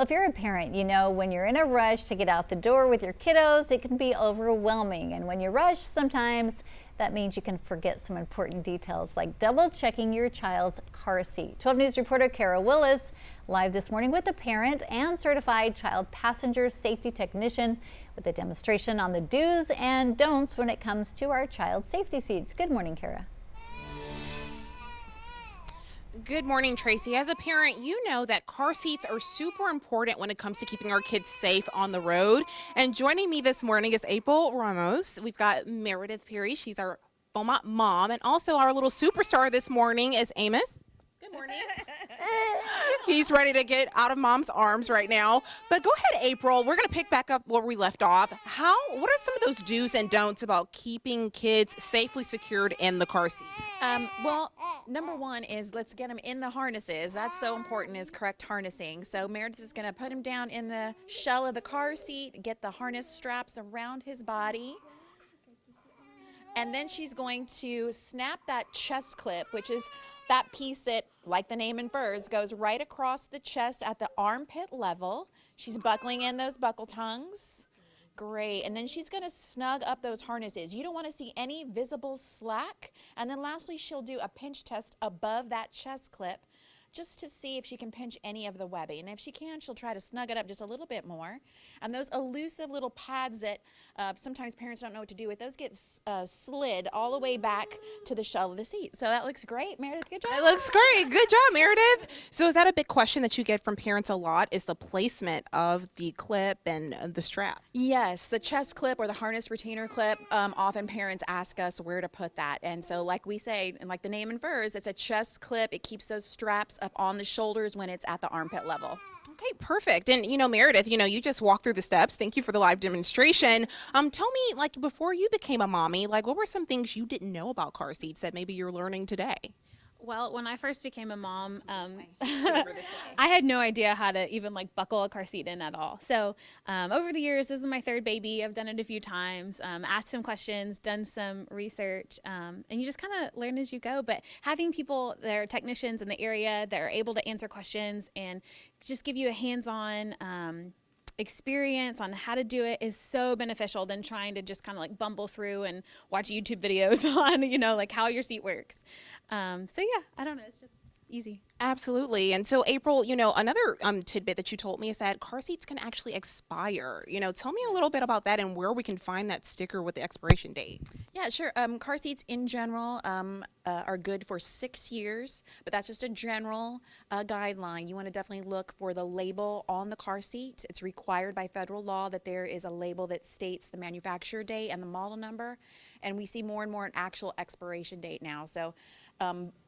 Well, if you're a parent, you know when you're in a rush to get out the door with your kiddos, it can be overwhelming. And when you rush, sometimes that means you can forget some important details like double checking your child's car seat. 12 News reporter Kara Willis live this morning with a parent and certified child passenger safety technician with a demonstration on the do's and don'ts when it comes to our child safety seats. Good morning, Kara. Good morning, Tracy. As a parent, you know that car seats are super important when it comes to keeping our kids safe on the road. And joining me this morning is April Ramos. We've got Meredith Perry. She's our Beaumont mom. And also our little superstar this morning is Amos. Good morning. He's ready to get out of mom's arms right now. But go ahead, April. We're going to pick back up where we left off. What are some of those do's and don'ts about keeping kids safely secured in the car seat? Well, number one is let's get them in the harnesses. That's so important, is correct harnessing. So Meredith is going to put him down in the shell of the car seat, get the harness straps around his body. And then she's going to snap that chest clip, which is that piece that, like the name infers, goes right across the chest at the armpit level. She's buckling in those buckle tongues. Great. And then she's going to snug up those harnesses. You don't want to see any visible slack. And then lastly, she'll do a pinch test above that chest clip just to see if she can pinch any of the webbing. And if she can, she'll try to snug it up just a little bit more. And those elusive little pads that sometimes parents don't know what to do with, those get slid all the way back to the shell of the seat. So that looks great. Meredith, good job. It looks great. Good job, Meredith. So is that a big question that you get from parents a lot, is the placement of the clip and the strap? Yes, the chest clip or the harness retainer clip, often parents ask us where to put that. And so like we say, and like the name infers, it's a chest clip. It keeps those straps up on the shoulders when it's at the armpit level. Okay, perfect. And Meredith, you just walked through the steps. Thank you for the live demonstration. Tell me, like, before you became a mommy, like, what were some things you didn't know about car seats that maybe you're learning today? Well, when I first became a mom, I had no idea how to even buckle a car seat in at all. So over the years, this is my third baby. I've done it a few times, asked some questions, done some research, and you just kind of learn as you go. But having people that are technicians in the area that are able to answer questions and just give you a hands-on experience on how to do it is so beneficial than trying to just kind of bumble through and watch YouTube videos on, how your seat works. So yeah, I don't know. It's just easy. Absolutely. And so April, another tidbit that you told me is that car seats can actually expire. Tell me a little bit about that and where we can find that sticker with the expiration date. Yeah, sure. Car seats in general are good for 6 years, but that's just a general guideline. You want to definitely look for the label on the car seat. It's required by federal law that there is a label that states the manufacturer date and the model number, and we see more and more an actual expiration date now. So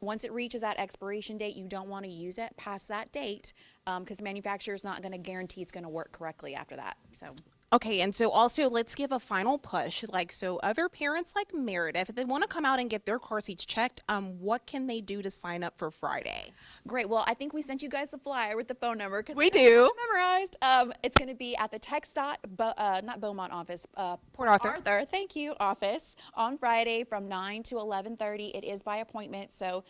once it reaches that expiration date, you don't want to use it past that date because the manufacturer is not going to guarantee it's going to work correctly after that. So. Okay, and so also let's give a final push. So other parents like Meredith, if they want to come out and get their car seats checked, what can they do to sign up for Friday? Great. Well, I think we sent you guys a flyer with the phone number. We do. Memorized. It's going to be at the TxDOT, not Beaumont office, Port Arthur. Thank you, office on Friday from 9 to 11:30. It is by appointment, so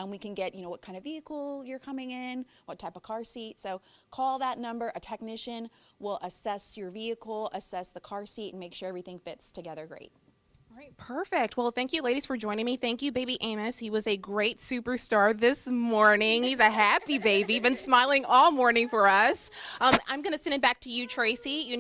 we can get, what kind of vehicle you're coming in, what type of car seat. So call that number. A technician will assess your vehicle, assess the car seat, and make sure everything fits together great. All right, perfect. Well, thank you, ladies, for joining me. Thank you, baby Amos. He was a great superstar this morning. He's a happy baby, been smiling all morning for us. I'm going to send it back to you, Tracy.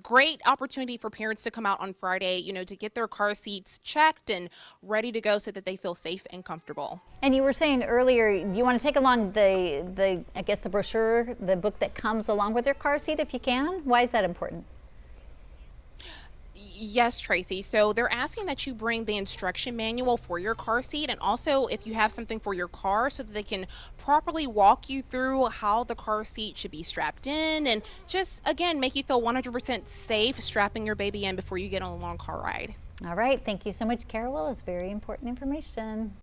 Great opportunity for parents to come out on Friday, to get their car seats checked and ready to go so that they feel safe and comfortable. And you were saying earlier, you want to take along the brochure, the book that comes along with your car seat if you can. Why is that important? Yes, Tracy. So they're asking that you bring the instruction manual for your car seat, and also if you have something for your car so that they can properly walk you through how the car seat should be strapped in and just, again, make you feel 100% safe strapping your baby in before you get on a long car ride. All right. Thank you so much, Kara Willis. Very important information.